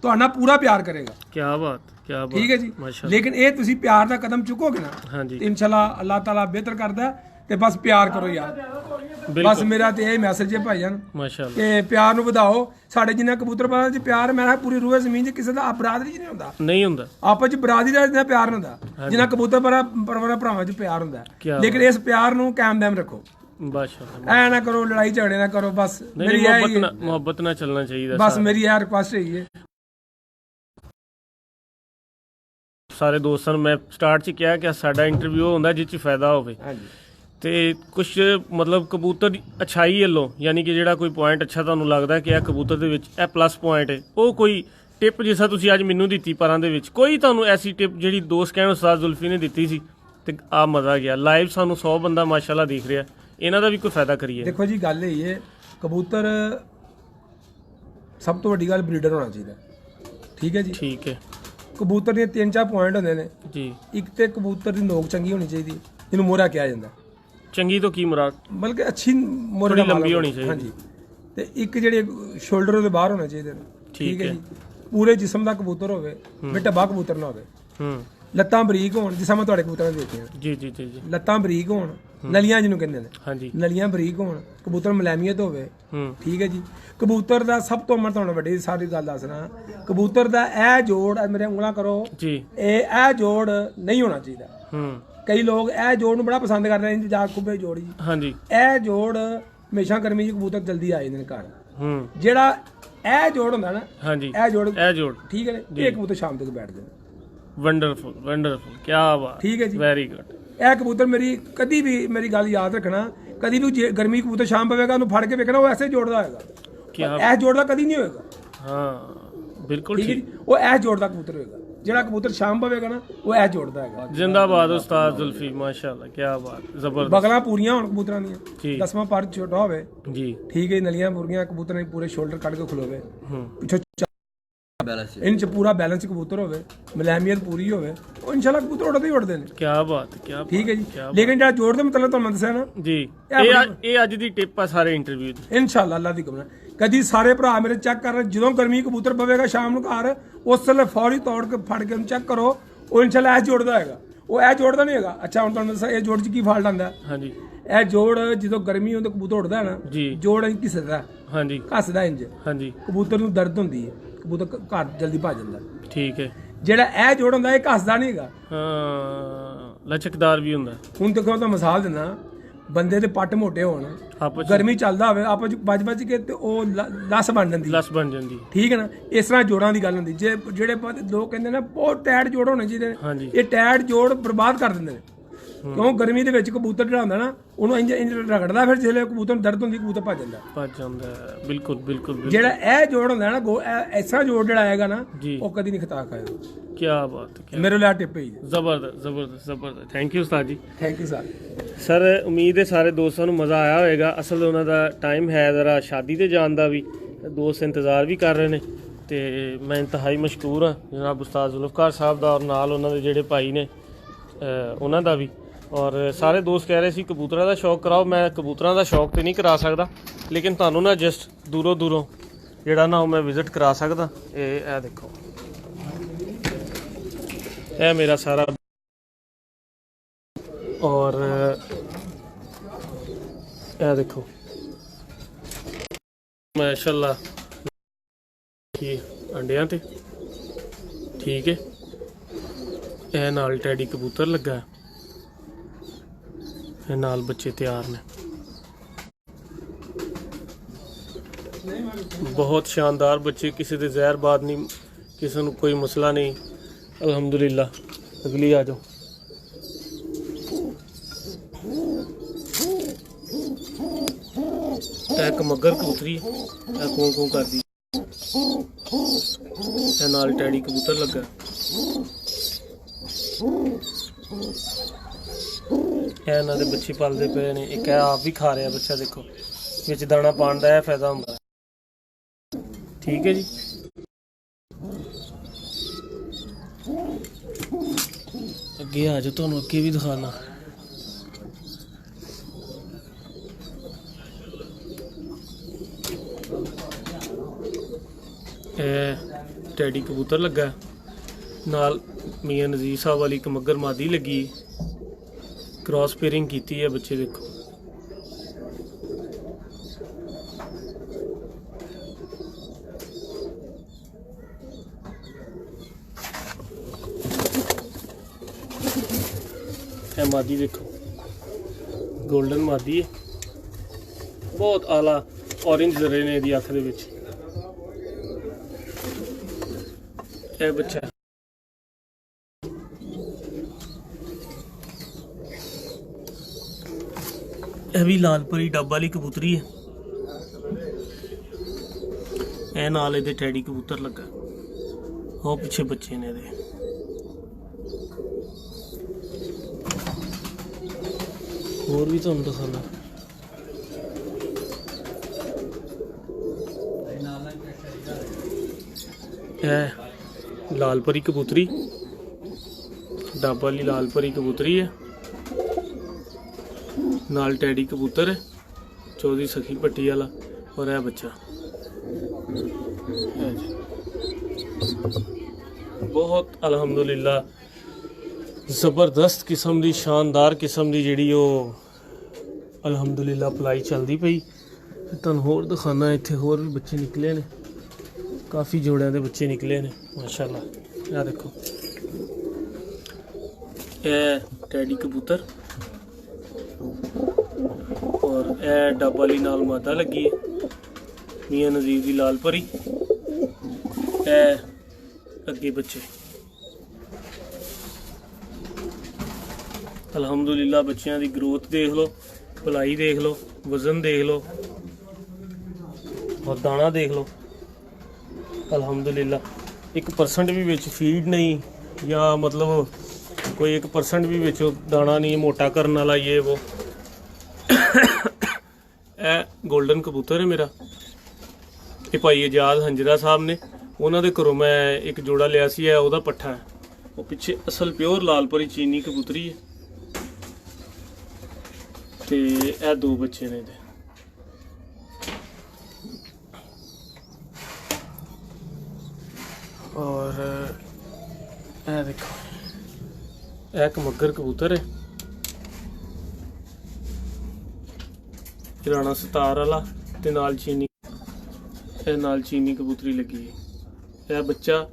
ਤੁਹਾਡਾ ਪੂਰਾ ਪਿਆਰ ਕਰੇਗਾ। ਕੀ ਬਾਤ, ਕੀ ਬਾਤ। ਠੀਕ ਹੈ ਜੀ। ਲੇਕਿਨ ਇਹ ਤੁਸੀਂ ਪਿਆਰ ਦਾ ਕਦਮ ਚੁੱਕੋਗੇ ਨਾ, ਹਾਂਜੀ, ਤੇ ਇਨਸ਼ਾਅੱਲਾ ਅੱਲਾਹ ਤਾਲਾ ਬਿਹਤਰ ਕਰਦਾ। ਤੇ ਬਸ ਪਿਆਰ ਕਰੋ ਯਾਰ। ਬਸ ਮੇਰਾ ਤੇ ਇਹ ਮੈਸੇਜ ਹੈ ਭਾਈਜਾਨ, ਮਾਸ਼ਾਅੱਲਾ, ਕਿ ਪਿਆਰ ਨੂੰ ਵਧਾਓ। ਸਾਡੇ ਜਿੰਨਾ ਕਬੂਤਰਬਾਜ਼ਾਂ 'ਚ ਪਿਆਰ, ਮੈਂ ਕਿਹਾ ਪੂਰੀ ਰੂਹ ਜ਼ਮੀਨ 'ਚ ਕਿਸੇ ਦਾ ਬਰਾਦਰੀ 'ਚ ਨਹੀਂ ਹੁੰਦਾ। ਆਪਸ 'ਚ ਬਰਾਦਰੀ ਦਾ ਜਿੰਨਾ ਪਿਆਰ ਨਹੀਂ ਹੁੰਦਾ, ਜਿੰਨਾ ਕਬੂਤਰ ਭਰਾਵਾਂ 'ਚ ਪਿਆਰ ਹੁੰਦਾ। ਲੇਕਿਨ ਇਸ ਪਿਆਰ ਨੂੰ ਕਾਇਮ ਰੱਖੋ। ਮਾਸ਼ਾਅੱਲਾ, ਐ ਨਾ ਕਰੋ, ਲੜਾਈ ਝਗੜੇ ਨਾ ਕਰੋ। ਬਸ ਮੇਰੀ ਮੁਹੱਬਤ ਨਾਲ ਚੱਲਣਾ ਚਾਹੀਦਾ। ਬਸ ਮੇਰੀ ਇਹ ਰਿਕੁਐਸਟ ਹੈ। ਸਾਰੇ ਦੋਸਤਾਂ ਨੂੰ ਮੈਂ ਸਟਾਰਟ 'ਚ ਕਿਹਾ ਕਿ ਸਾਡਾ ਇੰਟਰਵਿਊ ਹੁੰਦਾ ਜਿਸ 'ਚ ਫਾਇਦਾ ਹੋਵੇ। ਤੇ ਕੁਝ ਮਤਲਬ ਕਬੂਤਰ ਦੀ ਅੱਛਾਈ ਵੱਲੋਂ, ਯਾਨੀ ਕਿ ਜਿਹੜਾ ਕੋਈ ਪੁਆਇੰਟ ਅੱਛਾ ਤੁਹਾਨੂੰ ਲੱਗਦਾ ਕਿ ਇਹ ਕਬੂਤਰ ਦੇ ਵਿੱਚ ਇਹ ਪਲੱਸ ਪੁਆਇੰਟ ਹੈ, ਉਹ ਕੋਈ ਟਿਪ ਜਿਸ ਤਰ੍ਹਾਂ ਤੁਸੀਂ ਅੱਜ ਮੈਨੂੰ ਦਿੱਤੀ ਪਰਾਂ ਦੇ ਵਿੱਚ, ਕੋਈ ਤੁਹਾਨੂੰ ਐਸੀ ਟਿਪ ਜਿਹੜੀ ਦੋਸਤ ਕਹਿਣ ਉਸਤਾਦ ਜ਼ੁਲਫੀ ਨੇ ਦਿੱਤੀ ਸੀ ਤੇ ਆ ਮਜ਼ਾ ਗਿਆ। ਲਾਈਵ ਸਾਨੂੰ 100 ਬੰਦਾ ਮਾਸ਼ਾਅੱਲਾ ਦੇਖ ਰਿਹਾ, ਇਹਨਾਂ ਦਾ ਵੀ ਕੋਈ ਫਾਇਦਾ ਕਰੀਏ। ਦੇਖੋ ਜੀ, ਗੱਲ ਇਹ ਹੈ, ਕਬੂਤਰ ਸਭ ਤੋਂ ਵੱਡੀ ਗੱਲ ਬਰੀਡਰ ਹੋਣਾ ਚਾਹੀਦਾ। ਠੀਕ ਹੈ ਜੀ। ਠੀਕ ਹੈ। ਕਬੂਤਰ ਦੇ 3-4 ਪੁਆਇੰਟ ਹੁੰਦੇ ਨੇ ਜੀ। ਇੱਕ ਤੇ ਕਬੂਤਰ ਦੀ ਨੋਕ ਚੰਗੀ ਹੋਣੀ ਚਾਹੀਦੀ, ਇਹਨੂੰ ਮੋਹਰਾ ਕਿਹਾ ਜਾਂਦਾ। ਚੰਗੀ ਤੋਂ ਕੀ ਮੁਰਾਦ? ਬਲਕਿ ਅੱਛੀ ਮੋਹਰਾ ਲੰਬੀ ਹੋਣੀ ਚਾਹੀਦੀ। ਹਾਂਜੀ। ਤੇ ਇੱਕ ਜਿਹੜੇ ਸ਼ੋਲਡਰ ਦੇ ਬਾਹਰ ਹੋਣੇ ਚਾਹੀਦੇ ਨੇ। ਠੀਕ ਹੈ ਜੀ। ਪੂਰੇ ਜਿਸਮ ਦਾ ਕਬੂਤਰ ਹੋਵੇ, ਟੱਬਾ ਕਬੂਤਰ ਨਾ ਹੋਵੇ। ਲੱਤਾਂ ਬਰੀਕ ਹੋਣ, ਜਿਸ ਮੈਂ ਤੁਹਾਡੇ ਕਬੂਤਰਾਂ ਦੇ ਦੇਖੀਆਂ। ਜੀ ਜੀ ਜੀ। ਲੱਤਾਂ ਬਰੀਕ ਹੋਣ, ਨਲੀਆਂ ਜਿਹਨੂੰ ਕਹਿੰਦੇ ਨੇ। ਹਾਂਜੀ। ਨਲੀਆਂ ਬਰੀਕ ਹੋਣ, ਕਬੂਤਰ ਮਲੈਮੀਅਤ ਹੋਵੇ। ਠੀਕ ਹੈ ਜੀ। ਕਬੂਤਰ ਦਾ ਸਭ ਤੋਂ ਮੈਂ ਤੁਹਾਨੂੰ ਵੱਡੀ ਸਾਰੀ ਗੱਲ ਦੱਸਣਾ, ਕਬੂਤਰ ਦਾ ਇਹ ਜੋੜ, ਮੇਰੇ ਉਂਗਲਾਂ ਕਰੋ ਜੀ, ਇਹ ਜੋੜ ਨਹੀਂ ਹੋਣਾ ਚਾਹੀਦਾ। ਕਈ ਲੋਕ ਇਹ ਜੋੜ ਨੂੰ ਬੜਾ ਪਸੰਦ ਕਰਦੇ ਨੇ, ਜਾ ਖੁੱਬੇ ਜੋੜ ਜੀ। ਹਾਂਜੀ ਇਹ ਜੋੜ ਹਮੇਸ਼ਾ ਗਰਮੀ 'ਚ ਕਬੂਤਰ ਜਲਦੀ ਆ ਜਾਂਦੇ ਨੇ ਘਰ। ਹੂੰ ਜਿਹੜਾ ਇਹ ਜੋੜ ਹੁੰਦਾ ਨਾ, ਹਾਂਜੀ ਇਹ ਜੋੜ ਇਹ ਜੋੜ ਠੀਕ ਹੈ ਨੇ, ਇਹ ਕਬੂਤਰ ਸ਼ਾਮ ਤੱਕ ਬੈਠਦੇ ਨੇ। ਵੰਡਰਫੁਲ ਵੰਡਰਫੁਲ, ਕੀ ਬਾਤ, ਠੀਕ ਹੈ ਜੀ। Very good. ਇਹ ਕਬੂਤਰ ਮੇਰੀ ਕਦੀ ਵੀ, ਮੇਰੀ ਗੱਲ ਯਾਦ ਰੱਖਣਾ, ਕਦੀ ਵੀ ਜੇ ਗਰਮੀ ਕਬੂਤਰ ਸ਼ਾਮ ਪਵੇਗਾ ਉਹਨੂੰ ਫੜ ਕੇ ਵੇਖਣਾ, ਉਹ ਐਸੇ ਜੋੜਦਾ ਹੋਏਗਾ। ਇਹ ਜੋੜ ਦਾ ਕਦੀ ਨਹੀਂ ਹੋਏਗਾ। ਹਾਂ ਬਿਲਕੁਲ ਠੀਕ ਹੈ ਠੀਕ। ਜੀ, ਉਹ ਇਹ ਜੋੜ ਦਾ ਕਬੂਤਰ ਹੋਏਗਾ। ਜਿਹੜਾ ਕਬੂਤਰ ਸ਼ਾਮ ਪਵੇਗਾ ਨਾ, ਉਹ ਇਹ ਜੋੜਦਾ ਹੈਗਾ। ਜਿੰਦਾਬਾਦ ਉਸਤਾਦ ਜ਼ੁਲਫੀ, ਮਾਸ਼ਾਅੱਲਾ, ਕੀ ਬਾਤ, ਜ਼ਬਰਦਸਤ। ਬਗਲਾਂ ਪੂਰੀਆਂ ਹੋਣ ਕਬੂਤਰਾਂ ਦੀਆਂ, ਜੀ 10ਵਾਂ ਪਰ ਛੋਟਾ ਹੋਵੇ, ਜੀ ਠੀਕ ਹੈ, ਨਲੀਆਂ ਮੁਰਗੀਆਂ, ਕਬੂਤਰ ਨੇ ਪੂਰੇ ਸ਼ੋਲਡਰ ਕੱਢ ਕੇ ਖਲੋਵੇ, ਹੂੰ ਪਿੱਛੋਂ ਬੈਲੈਂਸ ਇੰਨ ਚ ਪੂਰਾ ਬੈਲੈਂਸ ਕਬੂਤਰ ਹੋਵੇ, ਮਲੈਮੀਅਤ ਪੂਰੀ ਹੋਵੇ, ਉਹ ਇਨਸ਼ਾਅੱਲਾ ਕਬੂਤਰ ਉੱਡਦੇ ਹੀ ਉੱਡਦੇ ਨੇ। ਕੀ ਬਾਤ, ਕੀ ਬਾਤ। ਠੀਕ ਹੈ ਜੀ। ਲੇਕਿਨ ਜਿਹੜਾ ਜੋੜ ਦੇ ਮਤਲਬ ਤੁਹਾਨੂੰ ਮੈਂ ਦੱਸਿਆ ਨਾ ਜੀ, ਇਹ ਅੱਜ ਦੀ ਟਿਪ ਆ ਸਾਰੇ ਇੰਟਰਵਿਊ ਦੀ। ਇਨਸ਼ਾਅੱਲਾ ਅੱਲਾ ਦੀ ਕਮਨਾ। ਕਦੀ ਸਾਰੇ ਭਰਾ ਮੇਰੇ ਚੈੱਕ ਕਰ ਰਹੇ, ਜਦੋਂ ਗਰਮੀ ਕਬੂਤਰ ਪਵੇਗਾ ਸ਼ਾਮ ਨੂੰ ਘਰ, ਉਸ ਵੇਲੇ ਫੌਰੀ ਤੋੜ ਕੇ ਫੜ ਕੇ ਉਹਨੂੰ ਚੈੱਕ ਕਰੋ, ਉਹ ਇਨਸ਼ਾਅੱਲਾ ਇਹ ਜੋੜਦਾ ਹੈਗਾ, ਉਹ ਇਹ ਜੋੜਦਾ ਨਹੀਂ ਹੈਗਾ। ਅੱਛਾ ਹੁਣ ਤੁਹਾਨੂੰ ਦੱਸਾਂ ਇਹ ਜੋੜ 'ਚ ਕੀ ਫਾਲਟ ਆਉਂਦਾ। ਹਾਂਜੀ ਇਹ ਜੋੜ ਜਦੋਂ ਗਰਮੀ ਹੁੰਦੀ ਕਬੂਤਰ ਉੱਡਦਾ ਹੈ ਨਾ, ਜੀ ਜੋੜ ਇੰਜ ਘਿਸਦਾ, ਹਾਂਜੀ ਘਸਦਾ ਇੰਜ, ਹਾਂਜੀ ਕਬੂਤਰ ਨੂੰ ਦਰਦ ਹੁੰਦੀ ਹੈ, ਕਬੂਤਰ ਘਰ ਜਲਦੀ ਭੱਜ ਜਾਂਦਾ। ਠੀਕ ਹੈ। ਜਿਹੜਾ ਇਹ ਜੋੜ ਹੁੰਦਾ ਇਹ ਘਸਦਾ ਨਹੀਂ ਹੈਗਾ। ਹਾਂ ਲਚਕਦਾਰ ਵੀ ਹੁੰਦਾ। ਹੁਣ ਦੇਖੋ ਤਾਂ ਮਿਸਾਲ ਦਿੰਦਾ, ਬੰਦੇ ਦੇ ਪੱਟ ਮੋਟੇ ਹੋਣ, ਆਪਸ ਗਰਮੀ ਚੱਲਦਾ ਹੋਵੇ, ਆਪਸ ਚ ਵੱਜ ਕੇ ਤੇ ਉਹ ਲੱਸ ਬਣ ਜਾਂਦੀ। ਲਸ ਬਣ ਜਾਂਦੀ। ਠੀਕ ਹੈ ਨਾ, ਇਸ ਤਰ੍ਹਾਂ ਜੋੜਾਂ ਦੀ ਗੱਲ ਹੁੰਦੀ। ਜੇ ਜਿਹੜੇ ਲੋਕ ਕਹਿੰਦੇ ਨੇ ਬਹੁਤ ਟਾਇਟ ਜੋੜ ਹੋਣੇ ਚਾਹੀਦੇ ਨੇ, ਹਾਂਜੀ ਇਹ ਟਾਇਟ ਜੋੜ ਬਰਬਾਦ ਕਰ ਦਿੰਦੇ ਨੇ। ਕਿਉਂ ਗਰਮੀ ਦੇ ਵਿੱਚ ਕਬੂਤਰ ਜਿਹੜਾ ਹੁੰਦਾ ਨਾ, ਉਹਨੂੰ ਇੰਜ ਰਗੜਦਾ, ਫਿਰ ਜਿਹੜੇ ਕਬੂਤਰ ਨੂੰ ਦਰਦ ਹੁੰਦੀ ਕਬੂਤਰ ਭੱਜ ਜਾਂਦਾ। ਭੱਜ ਜਾਂਦਾ ਹੈ। ਬਿਲਕੁਲ ਬਿਲਕੁਲ ਬਿਲਕੁਲ। ਜਿਹੜਾ ਇਹ ਜੋੜ ਹੁੰਦਾ ਨਾ, ਐਸਾ ਜੋੜ ਜਿਹੜਾ ਆਏਗਾ ਨਾ, ਜੀ ਉਹ ਕਦੀ ਨਹੀਂ ਖਤਾ ਖਾਏਗਾ। ਕੀ ਬਾਤ, ਮੇਰੇ ਲਈ ਟਿਪ ਹੈ। ਜ਼ਬਰਦਸਤ ਜ਼ਬਰਦਸਤ ਜ਼ਬਰਦਸਤ। ਥੈਂਕ ਯੂ ਉਸਤਾਦ ਜੀ। Thank you sir. ਸਰ ਉਮੀਦ ਹੈ ਸਾਰੇ ਦੋਸਤਾਂ ਨੂੰ ਮਜ਼ਾ ਆਇਆ ਹੋਵੇਗਾ। ਅਸਲ ਉਹਨਾਂ ਦਾ ਟਾਈਮ ਹੈ ਜ਼ਰਾ ਸ਼ਾਦੀ ਤੇ ਜਾਣ ਦਾ ਵੀ, ਦੋਸਤ ਇੰਤਜ਼ਾਰ ਵੀ ਕਰ ਰਹੇ ਨੇ, ਤੇ ਮੈਂ ਇੰਤਹਾਈ ਮਸ਼ਕੂਰ ਹਾਂ ਜਨਾਬ ਉਸਤਾਦ ਜ਼ੁਲਫਕਾਰ ਸਾਹਿਬ ਦਾ, ਔਰ ਨਾਲ ਉਹਨਾਂ ਦੇ ਜਿਹੜੇ ਭਾਈ ਨੇ ਉਹਨਾਂ ਦਾ ਵੀ। ਔਰ ਸਾਰੇ ਦੋਸਤ ਕਹਿ ਰਹੇ ਸੀ ਕਬੂਤਰਾਂ ਦਾ ਸ਼ੌਕ ਕਰਾਓ। ਮੈਂ ਕਬੂਤਰਾਂ ਦਾ ਸ਼ੌਕ ਤੇ ਨਹੀਂ ਕਰਾ ਸਕਦਾ, ਲੇਕਿਨ ਤੁਹਾਨੂੰ ਨਾ ਜਸਟ ਦੂਰੋਂ ਦੂਰੋਂ ਜਿਹੜਾ ਨਾ ਉਹ ਮੈਂ ਵਿਜ਼ਿਟ ਕਰਾ ਸਕਦਾ। ਇਹ ਦੇਖੋ, ਇਹ ਮੇਰਾ ਸਾਰਾ, ਔਰ ਇਹ ਦੇਖੋ ਮਾਸ਼ਾਅੱਲਾ ਕੀ ਅੰਡਿਆਂ ਤੇ। ਠੀਕ ਹੈ, ਇਹ ਨਾਲ ਟੈਡੀ ਕਬੂਤਰ ਲੱਗਾ, ਇਹ ਨਾਲ ਬੱਚੇ ਤਿਆਰ ਨੇ। ਬਹੁਤ ਸ਼ਾਨਦਾਰ ਬੱਚੇ, ਕਿਸੇ ਦੇ ਜ਼ਹਿਰਬਾਦ ਨਹੀਂ, ਕਿਸੇ ਨੂੰ ਕੋਈ ਮਸਲਾ ਨਹੀਂ, ਅਲਹਮਦੁਲਿल्लाह। ਅਗਲੀ ਆ ਜਾਓ। ਇੱਕ ਮੱਗਰ ਕਬੂਤਰੀ, ਇਹ ਕੂੰ ਕੂੰ ਕਰਦੀ, ਇਹ ਨਾਲ ਟੈਡੀ ਕਬੂਤਰ ਲੱਗਾ। ਇਹ ਇਹਨਾਂ ਦੇ ਬੱਚੇ ਪਲਦੇ ਪਏ ਨੇ। ਇੱਕ ਇਹ ਆਪ ਵੀ ਖਾ ਰਿਹਾ ਬੱਚਾ, ਦੇਖੋ ਵਿੱਚ ਦਾਣਾ ਪਾਉਣ ਦਾ ਇਹ ਫਾਇਦਾ ਹੁੰਦਾ। ਠੀਕ ਹੈ ਜੀ। ਅੱਗੇ ਆ ਜਾਓ, ਤੁਹਾਨੂੰ ਅੱਗੇ ਵੀ ਦਿਖਾਣਾ। ਇਹ ਟੈਡੀ ਕਬੂਤਰ ਲੱਗਾ, ਨਾਲ ਮੀਆਂ ਨਜ਼ੀਰ ਸਾਹਿਬ ਵਾਲੀ ਇੱਕ ਮੱਗਰ ਮਾਦੀ ਲੱਗੀ, ਕ੍ਰਾਸ ਪੇਅਰਿੰਗ ਕੀਤੀ ਹੈ ਬੱਚੇ, ਦੇਖੋ। ਇਹ ਮਾਦੀ ਦੇਖੋ, ਗੋਲਡਨ ਮਾਦੀ ਹੈ, ਬਹੁਤ ਆਲਾ ਔਰੇਂਜ ਜ਼ਰੇ ਨੇ ਇਹਦੀ ਅੱਖ ਦੇ ਵਿੱਚ। ਇਹ ਬੱਚਾ ਇਹ ਵੀ ਲਾਲ ਪਰੀ ਡੱਬ ਵਾਲੀ ਕਬੂਤਰੀ ਹੈ। ਇਹ ਨਾਲ ਇਹਦੇ ਟੈਡੀ ਕਬੂਤਰ ਲੱਗਾ, ਉਹ ਪਿੱਛੇ ਬੱਚੇ ਨੇ ਇਹਦੇ। ਹੋਰ ਵੀ ਤੁਹਾਨੂੰ ਦਿਖਾਣਾ। ਇਹ ਲਾਲ ਪਰੀ ਕਬੂਤਰੀ, ਡੱਬ ਵਾਲੀ ਲਾਲ ਪਰੀ ਕਬੂਤਰੀ ਹੈ, ਨਾਲ ਟੈਡੀ ਕਬੂਤਰ ਹੈ, ਚੌਧਰੀ ਸਖੀ ਪੱਟੀ ਵਾਲਾ, ਔਰ ਇਹ ਬੱਚਾ। ਬਹੁਤ ਅਲਹਮਦੁਲਿल्लाह ਜ਼ਬਰਦਸਤ ਕਿਸਮ ਦੀ, ਸ਼ਾਨਦਾਰ ਕਿਸਮ ਦੀ ਜਿਹੜੀ ਉਹ ਅਲਹਮਦੁਲਿल्लाह ਪਲਾਈ ਚੱਲਦੀ ਪਈ। ਤੁਹਾਨੂੰ ਹੋਰ ਦਿਖਾਣਾ, ਇੱਥੇ ਹੋਰ ਵੀ ਬੱਚੇ ਨਿਕਲੇ ਨੇ, ਕਾਫੀ ਜੋੜਿਆਂ ਦੇ ਬੱਚੇ ਨਿਕਲੇ ਨੇ ਮਾਸ਼ਾਅੱਲਾ। ਇਹ ਦੇਖੋ, ਇਹ ਟੈਡੀ ਕਬੂਤਰ ਔਰ ਇਹ ਡੱਬ ਵਾਲੀ ਨਾਲ ਮਾਦਾ ਲੱਗੀ ਹੈ ਮੀਆਂ ਨਜ਼ੀਰ ਦੀ ਲਾਲ ਪਰੀ। ਇਹ ਅੱਗੇ ਬੱਚੇ ਅਲਹਮਦੁਲਿਲਾ ਬੱਚਿਆਂ ਦੀ ਗਰੋਥ ਦੇਖ ਲਓ, ਭਲਾਈ ਦੇਖ ਲਓ, ਵਜ਼ਨ ਦੇਖ ਲਓ ਔਰ ਦਾਣਾ ਦੇਖ ਲਓ। ਅਲਹਮਦੁਲਿਲਾ 1% ਵੀ ਵਿੱਚ ਫੀਡ ਨਹੀਂ ਜਾਂ ਮਤਲਬ ਕੋਈ 1% ਵੀ ਵਿੱਚ ਦਾਣਾ ਨਹੀਂ ਮੋਟਾ ਕਰਨ ਵਾਲਾ ਇਹ ਉਹ। ਇਹ 골ਡਨ ਕਬੂਤਰ ਹੈ ਮੇਰਾ, ਇਹ ਭਾਈ ਆਜ਼ਾਦ ਹੰਜਰਾ ਸਾਹਿਬ ਨੇ, ਉਹਨਾਂ ਦੇ ਘਰੋਂ ਮੈਂ ਇੱਕ ਜੋੜਾ ਲਿਆ ਸੀ। ਇਹ ਉਹਦਾ ਪੱਠਾ ਹੈ, ਉਹ ਪਿੱਛੇ ਅਸਲ ਪਿਓਰ ਲਾਲਪਰੀ ਚੀਨੀ ਕਬੂਤਰੀ ਹੈ ਤੇ ਇਹ 2 ਬੱਚੇ ਨੇ ਇਹਦੇ। ਔਰ ਇਹ ਦੇਖੋ ਇਹ ਇੱਕ ਮੱਗਰ ਕਬੂਤਰ ਹੈ, ਰਾਣਾ ਸਤਾਰ ਵਾਲਾ ਤੇ ਨਾਲ ਚੀਨੀ, ਇਹ ਨਾਲ ਚੀਨੀ ਕਬੂਤਰੀ ਲੱਗੀ ਹੈ। ਇਹ ਬੱਚਾ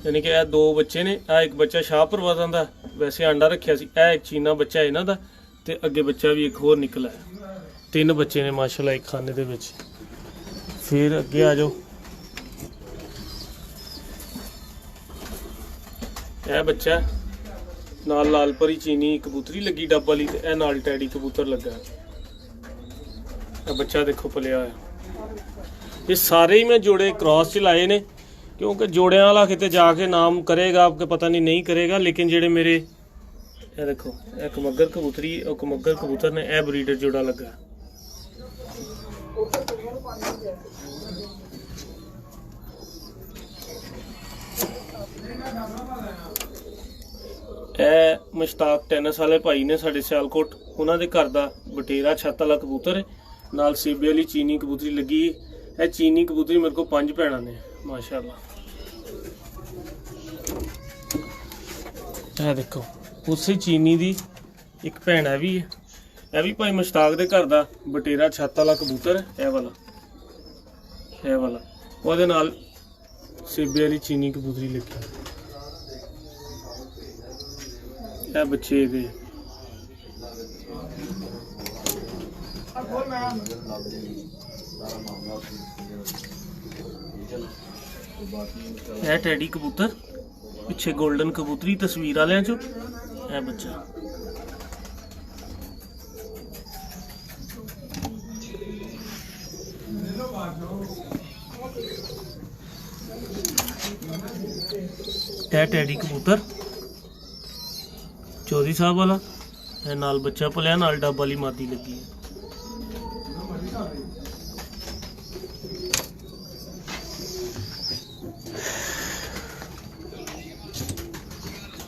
ਯਾਨੀ ਕਿ ਇਹ 2 ਬੱਚੇ ਨੇ, ਇਹ ਇੱਕ ਬੱਚਾ ਸ਼ਾਹਪੁਰ ਵਾਦਾਂ ਦਾ ਵੈਸੇ ਆਂਡਾ ਰੱਖਿਆ ਸੀ, ਇਹ ਇੱਕ ਚੀਨਾ ਬੱਚਾ ਇਹਨਾਂ ਦਾ ਤੇ ਅੱਗੇ ਬੱਚਾ ਵੀ ਇੱਕ ਹੋਰ ਨਿਕਲਾ ਹੈ। 3 ਬੱਚੇ ਨੇ ਮਾਸ਼ਾਅੱਲਾ ਇੱਕ ਖਾਨੇ ਦੇ ਵਿੱਚ। ਫਿਰ ਅੱਗੇ ਆ ਜਾਓ, ਇਹ ਬੱਚਾ ਨਾਲ ਲਾਲਪਰੀ ਚੀਨੀ ਕਬੂਤਰੀ ਲੱਗੀ ਡੱਬ ਵਾਲੀ ਤੇ ਇਹ ਨਾਲ ਟੈਡੀ ਕਬੂਤਰ ਲੱਗਾ। ਇਹ ਬੱਚਾ ਦੇਖੋ ਪਲਿਆ ਹੋਇਆ। ਇਹ ਸਾਰੇ ਹੀ ਮੈਂ ਜੋੜੇ ਕ੍ਰਾਸ ਚ ਲਾਏ ਨੇ ਕਿਉਂਕਿ ਜੋੜਿਆਂ ਵਾਲਾ ਕਿਤੇ ਜਾ ਕੇ ਨਾਮ ਕਰੇਗਾ ਆਪਕੇ ਪਤਾ ਨਹੀਂ ਕਰੇਗਾ, ਲੇਕਿਨ ਜਿਹੜੇ ਮੇਰੇ ਇਹ ਦੇਖੋ ਇਹ ਕਮੱਗਰ ਕਬੂਤਰੀ, ਉਹ ਕਮੱਗਰ ਕਬੂਤਰ ਨੇ ਇਹ ਬਰੀਡਰ ਜੋੜਾ ਲੱਗਾ। ਇਹ ਮੁਸ਼ਤਾਕ ਟੈਨਿਸ ਵਾਲੇ ਭਾਈ ਨੇ ਸਾਡੇ ਸਿਆਲਕੋਟ, ਉਹਨਾਂ ਦੇ ਘਰ ਦਾ ਬਟੇਰਾ ਛੱਤ ਵਾਲਾ ਕਬੂਤਰ ਹੈ, ਨਾਲ ਸੇਬੇ ਵਾਲੀ ਚੀਨੀ ਕਬੂਤਰੀ ਲੱਗੀ। ਇਹ ਚੀਨੀ ਕਬੂਤਰੀ ਮੇਰੇ ਕੋਲ 5 ਭੈਣਾਂ ਨੇ ਮਾਸ਼ਾਅੱਲਾ। ਇਹ ਦੇਖੋ ਉਸੇ ਚੀਨੀ ਦੀ ਇੱਕ ਭੈਣ ਹੈ ਵੀ ਹੈ, ਇਹ ਵੀ ਭਾਈ ਮੁਸ਼ਤਾਕ ਦੇ ਘਰ ਦਾ ਬਟੇਰਾ ਛੱਤ ਵਾਲਾ ਕਬੂਤਰ ਹੈ। ਇਹ ਵਾਲਾ ਉਹਦੇ ਨਾਲ ਸੇਬੇ ਵਾਲੀ ਚੀਨੀ ਕਬੂਤਰੀ ਲੱਗੀ। ਇਹ ਬੱਚੇ ਇਹਦੇ ਇਹ ਟੈਡੀ ਕਬੂਤਰ ਪਿੱਛੇ 골ਡਨ ਕਬੂਤਰੀ ਤਸਵੀਰ ਵਾਲਿਆਂ ਚੋਂ ਇਹ ਬੱਚਾ। ਇਹ ਟੈਡੀ ਕਬੂਤਰ ਚੌਧਰੀ ਸਾਹਿਬ ਵਾਲਾ, ਇਹ ਨਾਲ ਬੱਚਾ ਪਲਿਆ, ਨਾਲ ਡੱਬ ਵਾਲੀ ਮਾਦੀ ਲੱਗੀ ਹੈ।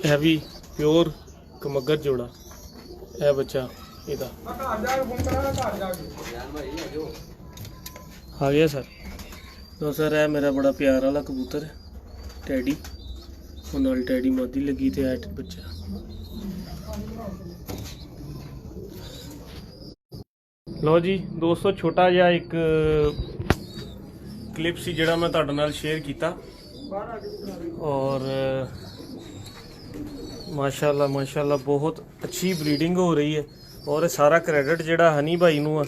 ਇਹ ਵੀ ਪਿਓਰ ਕਮੱਗਰ ਜੋੜਾ, ਇਹ ਬੱਚਾ ਇਹਦਾ ਆ ਗਿਆ ਸਰ। तो सर है मेरा बड़ा प्यार वाला कबूतर है टैडी, और नाल टैडी मादी लगी थे ऐट बच्चा। लो जी दोस्तों, छोटा जिहा एक क्लिप सी जिहड़ा मैं तुहाडे नाल शेयर कीता, और माशाल्लाह माशाल्लाह बहुत अच्छी ब्रीडिंग हो रही है। और सारा क्रेडिट जिहड़ा हनी भाई नूं आ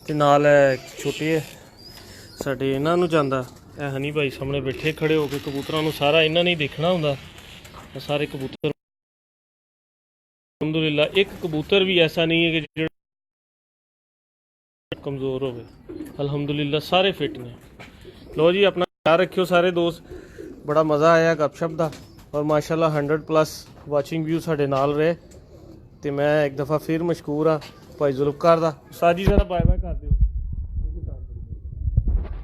ते नाल छोटे साडे इन्हां नूं जांदा। ਇਹ ਹਨੀ ਭਾਈ ਸਾਹਮਣੇ ਬੈਠੇ ਖੜੇ ਹੋ ਕੇ ਕਬੂਤਰਾਂ ਨੂੰ ਸਾਰਾ ਇਹਨਾਂ ਨੇ ਦੇਖਣਾ ਹੁੰਦਾ। ਸਾਰੇ ਕਬੂਤਰ ਅਲਹਮਦੁਲਿਲਾ, ਇੱਕ ਕਬੂਤਰ ਵੀ ਐਸਾ ਨਹੀਂ ਹੈ ਕਿ ਜਿਹੜਾ ਕਮਜ਼ੋਰ ਹੋਵੇ। ਅਲਹਮਦੁਲਿਲਾ ਸਾਰੇ ਫਿੱਟ ਨੇ। ਲੋ ਜੀ ਆਪਣਾ ਖਿਆਲ ਰੱਖਿਓ ਸਾਰੇ ਦੋਸਤ, ਬੜਾ ਮਜ਼ਾ ਆਇਆ ਗੱਪਸ਼ਪ ਦਾ, ਔਰ ਮਾਸ਼ਾਅੱਲਾ 100+ ਵਾਚਿੰਗ ਵਿਊ ਸਾਡੇ ਨਾਲ ਰਹੇ। ਤੇ ਮੈਂ ਇੱਕ ਦਫਾ ਫਿਰ ਮਸ਼ਕੂਰ ਆ ਭਾਈ ਜ਼ੁਲਫਕਾਰ ਦਾ। ਸਾਜੀ ਜ਼ਰਾ ਬਾਏ ਬਾਏ ਕਰ ਦਿਓ।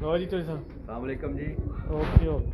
लो जी तो सलाम अलैकुम जी। Okay okay.